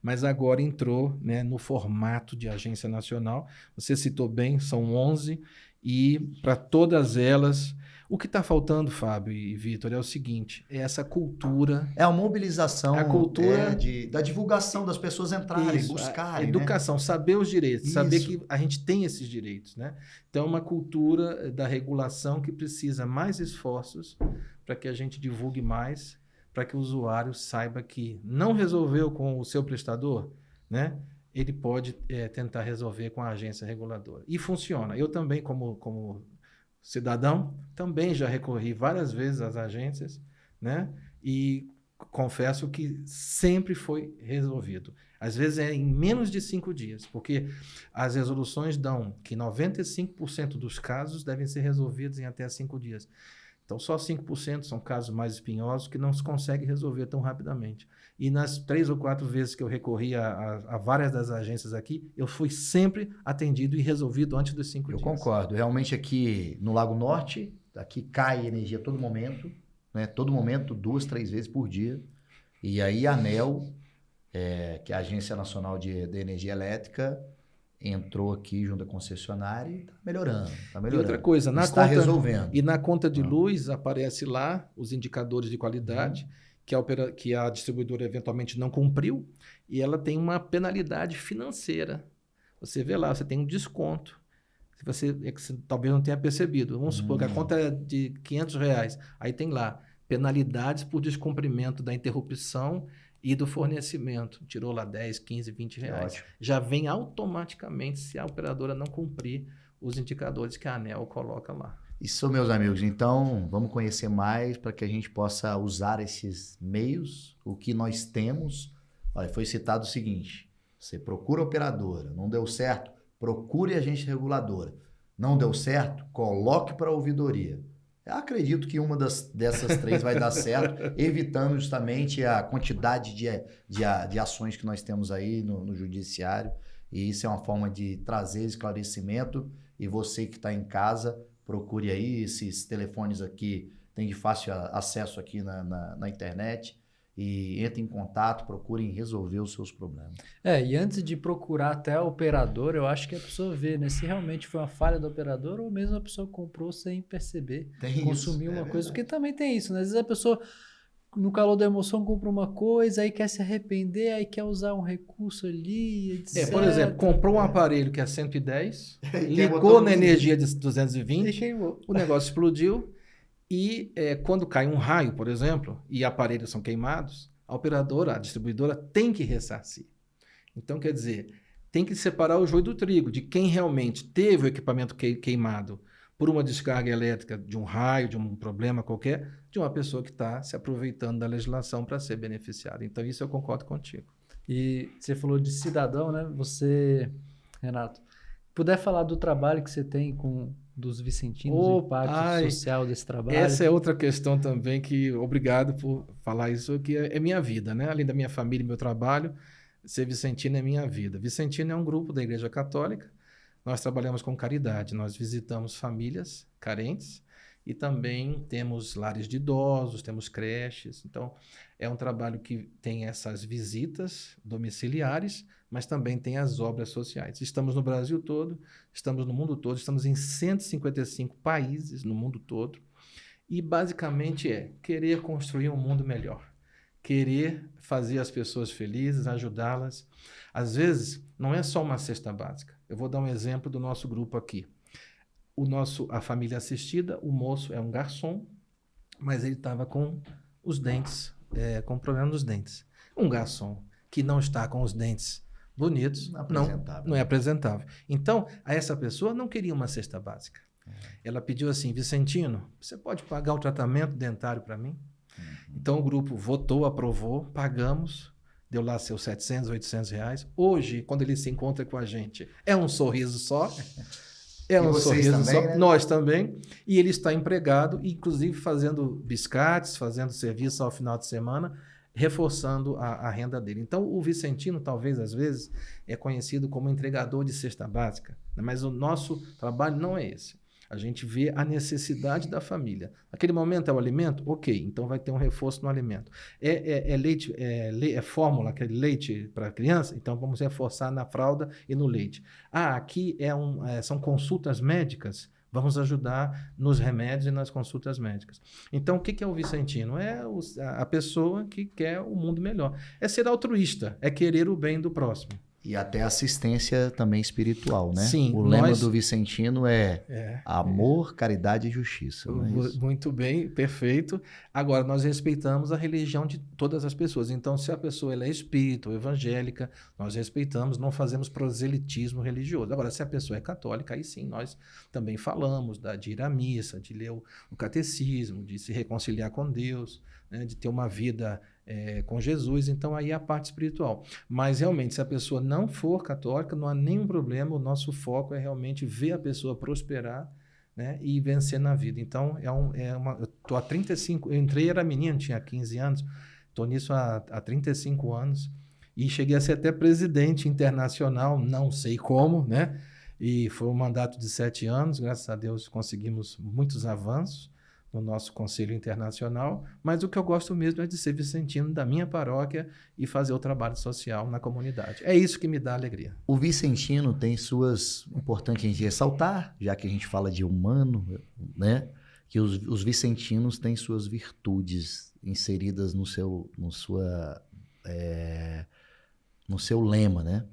Speaker 1: Mas agora entrou, né, no formato de agência nacional. Você citou bem, são 11, e para todas elas... O que está faltando, Fábio e Vitor, é o seguinte, é essa cultura...
Speaker 2: É a mobilização,
Speaker 1: a cultura
Speaker 2: da divulgação, das pessoas entrarem,
Speaker 1: isso,
Speaker 2: buscarem.
Speaker 1: Educação,
Speaker 2: né?
Speaker 1: saber os direitos, saber
Speaker 2: Isso.
Speaker 1: que a gente tem esses direitos. Né? Então, uma cultura da regulação que precisa mais esforços para que a gente divulgue mais, para que o usuário saiba que não resolveu com o seu prestador, né? Ele pode tentar resolver com a agência reguladora. E funciona. Eu também, como cidadão, também já recorri várias vezes às agências, né? E confesso que sempre foi resolvido. Às vezes é em menos de 5 dias, porque as resoluções dão que 95% dos casos devem ser resolvidos em até 5 dias. Então, só 5% são casos mais espinhosos que não se consegue resolver tão rapidamente. E nas 3 ou 4 vezes que eu recorri a várias das agências aqui, eu fui sempre atendido e resolvido antes dos 5 dias.
Speaker 2: Eu concordo. Realmente aqui no Lago Norte, aqui cai energia a todo momento, né? Todo momento, 2, 3 vezes por dia. E aí a ANEEL, que é a Agência Nacional de Energia Elétrica, entrou aqui junto à concessionária e está melhorando.
Speaker 1: E outra coisa,
Speaker 2: resolvendo.
Speaker 1: E na conta de luz aparece lá os indicadores de qualidade que a distribuidora eventualmente não cumpriu, e ela tem uma penalidade financeira. Você vê lá, você tem um desconto. Se você talvez não tenha percebido. Vamos supor que a conta é de R$500. Aí tem lá, penalidades por descumprimento da interrupção e do fornecimento. Tirou lá 10, 15, 20 reais.
Speaker 2: Ótimo.
Speaker 1: Já vem automaticamente se a operadora não cumprir os indicadores que a ANEEL coloca lá.
Speaker 2: Isso, meus amigos. Então, vamos conhecer mais para que a gente possa usar esses meios, o que nós temos. Olha, foi citado o seguinte, você procura a operadora, não deu certo, procure a agência reguladora. Não deu certo, coloque para a ouvidoria. Eu acredito que uma dessas 3 vai dar certo, evitando justamente a quantidade de ações que nós temos aí no judiciário. E isso é uma forma de trazer esclarecimento. E você que está em casa, procure aí esses telefones aqui, tem de fácil acesso aqui na internet. E entre em contato, procurem resolver os seus problemas.
Speaker 3: E antes de procurar até a operadora, eu acho que a pessoa vê, né? Se realmente foi uma falha da operadora ou mesmo a pessoa comprou sem perceber, consumiu uma coisa. Porque também tem isso, né? Às vezes a pessoa, no calor da emoção, compra uma coisa, aí quer se arrepender, aí quer usar um recurso ali, etc.
Speaker 1: Por exemplo, comprou um aparelho que é 110, ligou na energia de 220,
Speaker 3: queimou.
Speaker 1: o negócio explodiu. E quando cai um raio, por exemplo, e aparelhos são queimados, a operadora, a distribuidora tem que ressarcir. Então, quer dizer, tem que separar o joio do trigo, de quem realmente teve o equipamento queimado por uma descarga elétrica, de um raio, de um problema qualquer, de uma pessoa que está se aproveitando da legislação para ser beneficiada. Então, isso eu concordo contigo.
Speaker 3: E você falou de cidadão, né? Você, Renato, puder falar do trabalho que você tem dos vicentinos, o impacto social desse trabalho.
Speaker 1: Essa é outra questão também que, obrigado por falar isso, que é minha vida, né? Além da minha família e meu trabalho, ser vicentino é minha vida. Vicentino é um grupo da Igreja Católica, nós trabalhamos com caridade, nós visitamos famílias carentes e também temos lares de idosos, temos creches, então é um trabalho que tem essas visitas domiciliares, mas também tem as obras sociais. Estamos no Brasil todo, estamos no mundo todo, estamos em 155 países no mundo todo e basicamente é querer construir um mundo melhor, querer fazer as pessoas felizes, ajudá-las. Às vezes não é só uma cesta básica. Eu vou dar um exemplo do nosso grupo aqui. A família assistida, o moço é um garçom, mas ele estava com os dentes, com problema nos dentes. Um garçom que não está com os dentes bonitos, não é apresentável. Então, essa pessoa não queria uma cesta básica. Ela pediu assim, Vicentino, você pode pagar o tratamento dentário para mim? Então, o grupo votou, aprovou, pagamos, deu lá seus 700, 800 reais. Hoje, quando ele se encontra com a gente, é um sorriso só. É um sorriso também, só, né? Nós também. E ele está empregado, inclusive fazendo biscates, fazendo serviço ao final de semana, reforçando a renda dele. Então, o vicentino, talvez, às vezes, é conhecido como entregador de cesta básica, né? Mas o nosso trabalho não é esse. A gente vê a necessidade da família. Naquele momento é o alimento? Ok, então vai ter um reforço no alimento. Leite, fórmula, aquele leite para criança? Então vamos reforçar na fralda e no leite. Aqui são consultas médicas? Vamos ajudar nos remédios e nas consultas médicas. Então, o que é o vicentino? É a pessoa que quer o mundo melhor. É ser altruísta, é querer o bem do próximo.
Speaker 2: E até assistência também espiritual, né?
Speaker 1: Sim.
Speaker 2: O lema do vicentino é amor, caridade e justiça. Não é isso?
Speaker 1: Muito bem, perfeito. Agora, nós respeitamos a religião de todas as pessoas. Então, se a pessoa ela é espírita ou evangélica, nós respeitamos, não fazemos proselitismo religioso. Agora, se a pessoa é católica, aí sim, nós também falamos de ir à missa, de ler o catecismo, de se reconciliar com Deus, né, de ter uma vida com Jesus, então aí é a parte espiritual. Mas realmente, se a pessoa não for católica, não há nenhum problema, o nosso foco é realmente ver a pessoa prosperar, né, e vencer na vida. Então, eu estou há 35, eu entrei, era menino, tinha 15 anos, estou nisso há 35 anos, e cheguei a ser até presidente internacional, não sei como, né, e foi um mandato de 7 anos, graças a Deus conseguimos muitos avanços no nosso Conselho Internacional, mas o que eu gosto mesmo é de ser vicentino da minha paróquia e fazer o trabalho social na comunidade. É isso que me dá alegria.
Speaker 2: O vicentino tem suas... Importante a gente ressaltar, já que a gente fala de humano, né? Que os vicentinos têm suas virtudes inseridas no seu lema, né?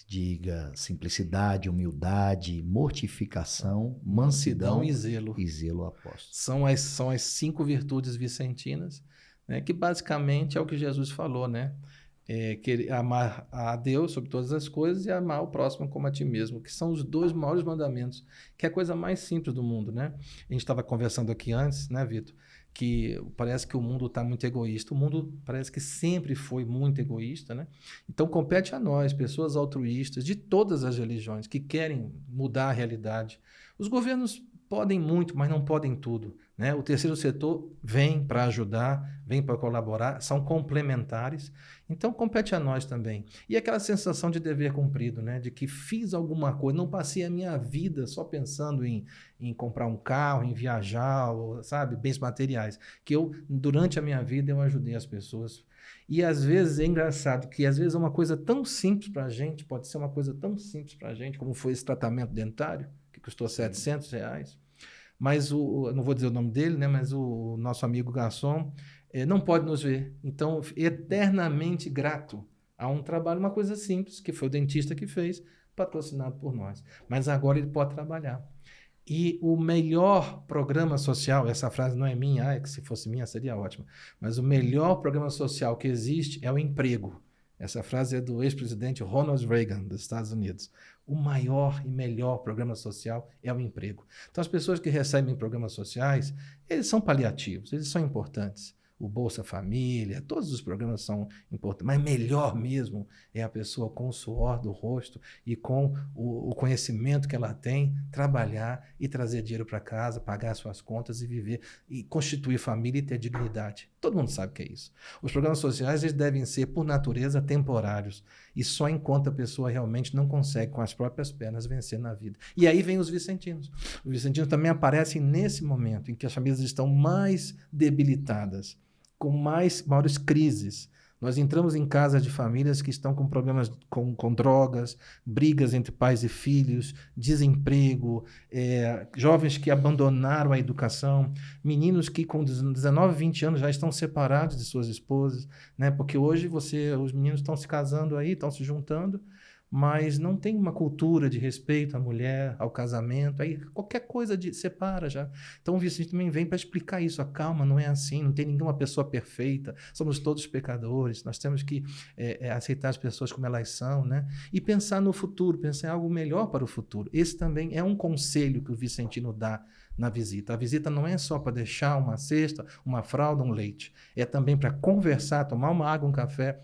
Speaker 2: Diga simplicidade, humildade, mortificação, mansidão
Speaker 1: e zelo.
Speaker 2: E zelo apóstolo.
Speaker 1: São as 5 virtudes vicentinas, né, que basicamente é o que Jesus falou, né? Amar a Deus sobre todas as coisas e amar o próximo como a ti mesmo, que são os 2 maiores mandamentos, que é a coisa mais simples do mundo, né? A gente estava conversando aqui antes, né, Vitor? Que parece que o mundo está muito egoísta. O mundo parece que sempre foi muito egoísta, né? Então, compete a nós, pessoas altruístas de todas as religiões, que querem mudar a realidade. Os governos podem muito, mas não podem tudo, né? O terceiro setor vem para ajudar, vem para colaborar, são complementares, então compete a nós também. E aquela sensação de dever cumprido, né? De que fiz alguma coisa, não passei a minha vida só pensando em comprar um carro, em viajar, ou, sabe, bens materiais, que durante a minha vida, eu ajudei as pessoas. E às vezes é engraçado que às vezes é uma coisa tão simples para a gente, pode ser uma coisa tão simples para a gente, como foi esse tratamento dentário, que custou R$700, mas não vou dizer o nome dele, né? Mas o nosso amigo garçom não pode nos ver. Então, eternamente grato a um trabalho, uma coisa simples, que foi o dentista que fez, patrocinado por nós. Mas agora ele pode trabalhar. E o melhor programa social, essa frase não é minha, que se fosse minha seria ótima, mas o melhor programa social que existe é o emprego. Essa frase é do ex-presidente Ronald Reagan, dos Estados Unidos. O maior e melhor programa social é o emprego. Então, as pessoas que recebem programas sociais, eles são paliativos, eles são importantes. O Bolsa Família, todos os programas são importantes, mas melhor mesmo é a pessoa com o suor do rosto e com o conhecimento que ela tem, trabalhar e trazer dinheiro para casa, pagar suas contas e viver, e constituir família e ter dignidade. Todo mundo sabe o que é isso. Os programas sociais eles devem ser, por natureza, temporários, e só enquanto a pessoa realmente não consegue, com as próprias pernas, vencer na vida. E aí vem os vicentinos. Os vicentinos também aparecem nesse momento em que as famílias estão mais debilitadas, com maiores crises. Nós entramos em casas de famílias que estão com problemas com drogas, brigas entre pais e filhos, desemprego, jovens que abandonaram a educação, meninos que com 19, 20 anos já estão separados de suas esposas, né? Porque hoje os meninos estão se casando aí, estão se juntando, mas não tem uma cultura de respeito à mulher, ao casamento, aí qualquer coisa separa já. Então o Vicente também vem para explicar isso, calma, não é assim, não tem nenhuma pessoa perfeita, somos todos pecadores, nós temos que aceitar as pessoas como elas são, né? E pensar no futuro, pensar em algo melhor para o futuro. Esse também é um conselho que o Vicentino dá na visita. A visita não é só para deixar uma cesta, uma fralda, um leite, é também para conversar, tomar uma água, um café,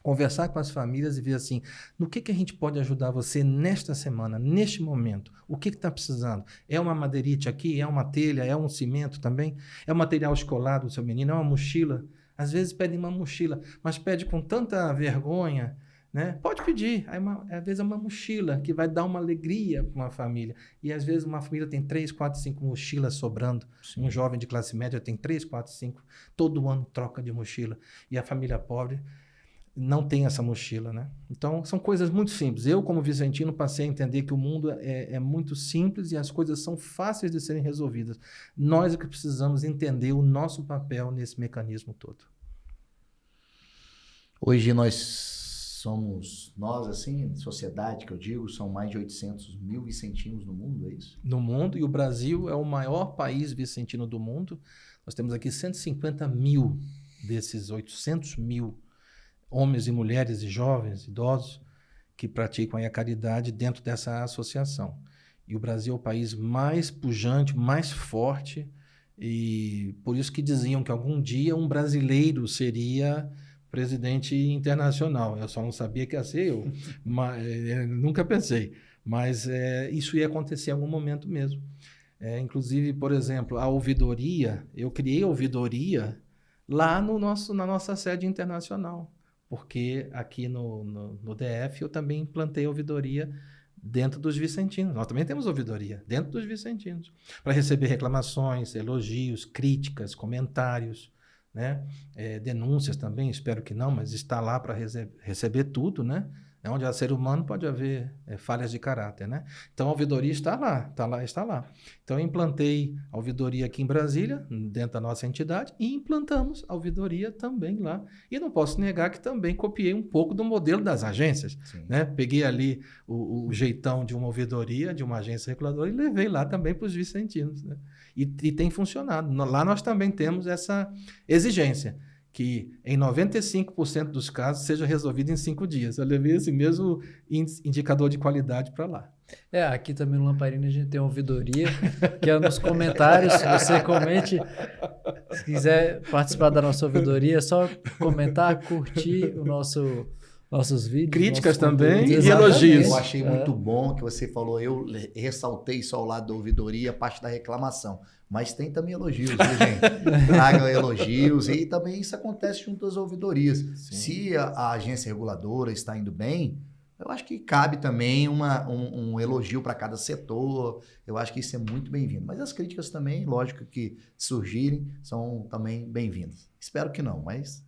Speaker 1: conversar com as famílias e ver assim, no que a gente pode ajudar você nesta semana, neste momento? O que está precisando? É uma madeirite aqui? É uma telha? É um cimento também? É um material escolar do seu menino? É uma mochila? Às vezes pedem uma mochila, mas pede com tanta vergonha, né? Pode pedir. Aí às vezes é uma mochila que vai dar uma alegria para uma família. E às vezes uma família tem 3, 4, 5 mochilas sobrando. Sim. Um jovem de classe média tem 3, 4, 5. Todo ano troca de mochila. E a família pobre não tem essa mochila, né? Então, são coisas muito simples. Eu, como vicentino, passei a entender que o mundo é muito simples e as coisas são fáceis de serem resolvidas. Nós é que precisamos entender o nosso papel nesse mecanismo todo.
Speaker 2: Hoje nós assim, sociedade que eu digo, são mais de 800 mil vicentinos no mundo, é isso?
Speaker 1: No mundo, e o Brasil é o maior país vicentino do mundo. Nós temos aqui 150 mil desses 800 mil homens e mulheres e jovens, idosos, que praticam aí a caridade dentro dessa associação. E o Brasil é o país mais pujante, mais forte, e por isso que diziam que algum dia um brasileiro seria presidente internacional. Eu só não sabia que ia ser eu, mas nunca pensei. Mas isso ia acontecer em algum momento mesmo. Inclusive, por exemplo, a ouvidoria, eu criei a ouvidoria lá na nossa sede internacional. Porque aqui no DF eu também implantei ouvidoria dentro dos vicentinos. Nós também temos ouvidoria dentro dos vicentinos, para receber reclamações, elogios, críticas, comentários, né? Denúncias também, espero que não, mas está lá para receber tudo, né? Onde há ser humano pode haver falhas de caráter, né? Então a ouvidoria está lá. Então eu implantei a ouvidoria aqui em Brasília, dentro da nossa entidade, e implantamos a ouvidoria também lá. E não posso negar que também copiei um pouco do modelo das agências, né? Peguei ali o jeitão de uma ouvidoria, de uma agência reguladora, e levei lá também para os vicentinos, né? E tem funcionado. Lá nós também temos essa exigência, que em 95% dos casos seja resolvido em 5 dias. Eu levei esse mesmo indicador de qualidade para lá.
Speaker 3: Aqui também no Lamparina a gente tem uma ouvidoria, que é nos comentários, você comente, se quiser participar da nossa ouvidoria, é só comentar, curtir o nossos vídeos.
Speaker 1: Críticas
Speaker 3: nossos
Speaker 1: também
Speaker 3: conteúdos.
Speaker 1: e elogios.
Speaker 2: Eu achei muito bom que você falou, eu ressaltei só o lado da ouvidoria, a parte da reclamação. Mas tem também elogios, viu, gente? Tragam elogios e também isso acontece junto às ouvidorias.
Speaker 1: Sim.
Speaker 2: Se a agência reguladora está indo bem, eu acho que cabe também um elogio para cada setor. Eu acho que isso é muito bem-vindo. Mas as críticas também, lógico que surgirem, são também bem-vindas. Espero que não, mas...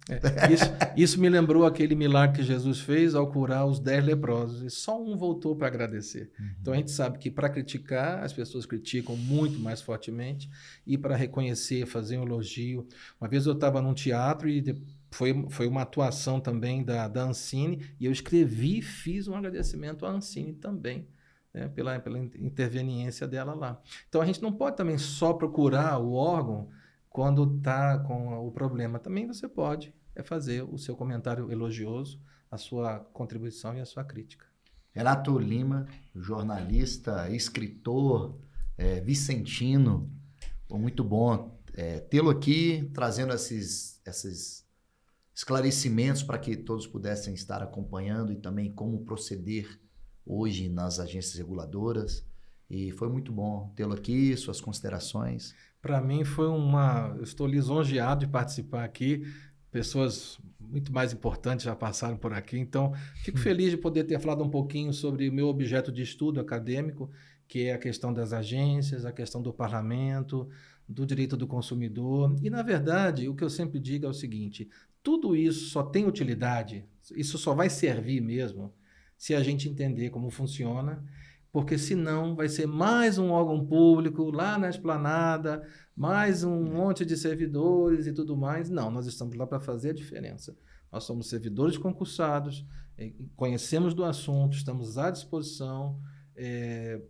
Speaker 1: Isso me lembrou aquele milagre que Jesus fez ao curar os 10 leprosos. E só um voltou para agradecer. Então a gente sabe que para criticar, as pessoas criticam muito mais fortemente. E para reconhecer, fazer um elogio. Uma vez eu estava num teatro e foi uma atuação também da Ancine, e eu escrevi e fiz um agradecimento à Ancine também, né, pela interveniência dela lá. Então a gente não pode também só procurar o órgão quando está com o problema. Também você pode fazer o seu comentário elogioso, a sua contribuição e a sua crítica.
Speaker 2: Renato Lima, jornalista, escritor, vicentino, muito bom tê-lo aqui, trazendo esses esclarecimentos para que todos pudessem estar acompanhando e também como proceder hoje nas agências reguladoras. E foi muito bom tê-lo aqui, suas considerações.
Speaker 1: Para mim eu estou lisonjeado de participar aqui. Pessoas muito mais importantes já passaram por aqui, então fico feliz de poder ter falado um pouquinho sobre o meu objeto de estudo acadêmico, que é a questão das agências, a questão do parlamento, do direito do consumidor. E, na verdade, o que eu sempre digo é o seguinte: tudo isso só tem utilidade, isso só vai servir mesmo se a gente entender como funciona, porque senão vai ser mais um órgão público lá na esplanada, mais um monte de servidores e tudo mais. Não, nós estamos lá para fazer a diferença. Nós somos servidores concursados, conhecemos do assunto, estamos à disposição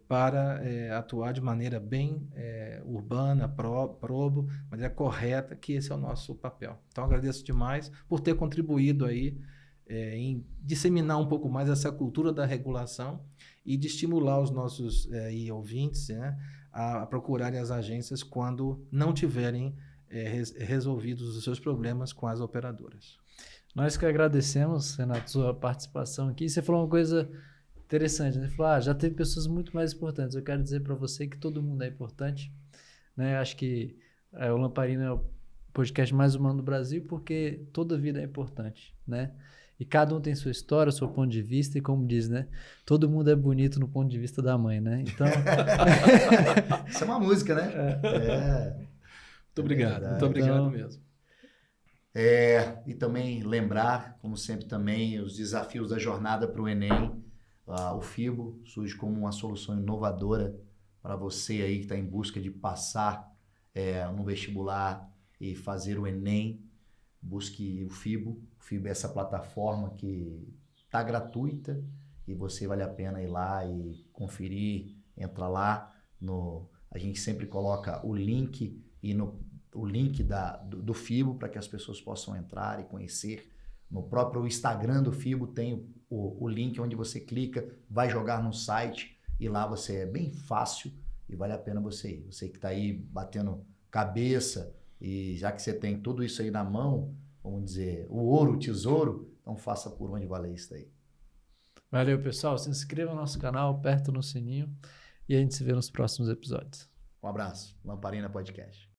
Speaker 1: para atuar de maneira bem urbana, probo, maneira correta, que esse é o nosso papel. Então, agradeço demais por ter contribuído aí em disseminar um pouco mais essa cultura da regulação e de estimular os nossos ouvintes, né, a procurarem as agências quando não tiverem resolvidos os seus problemas com as operadoras.
Speaker 3: Nós que agradecemos, Renato, sua participação aqui. Você falou uma coisa interessante, né? Você falou, já teve pessoas muito mais importantes. Eu quero dizer para você que todo mundo é importante, né? Acho que o Lamparina é o podcast mais humano do Brasil porque toda vida é importante, né? E cada um tem sua história, seu ponto de vista, e como diz, né? Todo mundo é bonito no ponto de vista da mãe, né? Então...
Speaker 2: Isso é uma música, né?
Speaker 1: Muito obrigado, muito obrigado mesmo.
Speaker 2: E também lembrar, como sempre também, os desafios da jornada para o Enem. O FIBO surge como uma solução inovadora para você aí que está em busca de passar no vestibular e fazer o Enem. Busque o FIBO. O FIBO é essa plataforma que está gratuita e você vale a pena ir lá e conferir. Entra lá. A gente sempre coloca o link o link do FIBO para que as pessoas possam entrar e conhecer. No próprio Instagram do FIBO tem o link onde você clica, vai jogar no site e lá você é bem fácil e vale a pena você ir. Você que está aí batendo cabeça e já que você tem tudo isso aí na mão, vamos dizer, o ouro, o tesouro, então faça por onde valer isso aí.
Speaker 3: Valeu, pessoal. Se inscreva no nosso canal, aperta no sininho e a gente se vê nos próximos episódios.
Speaker 2: Um abraço. Lamparina Podcast.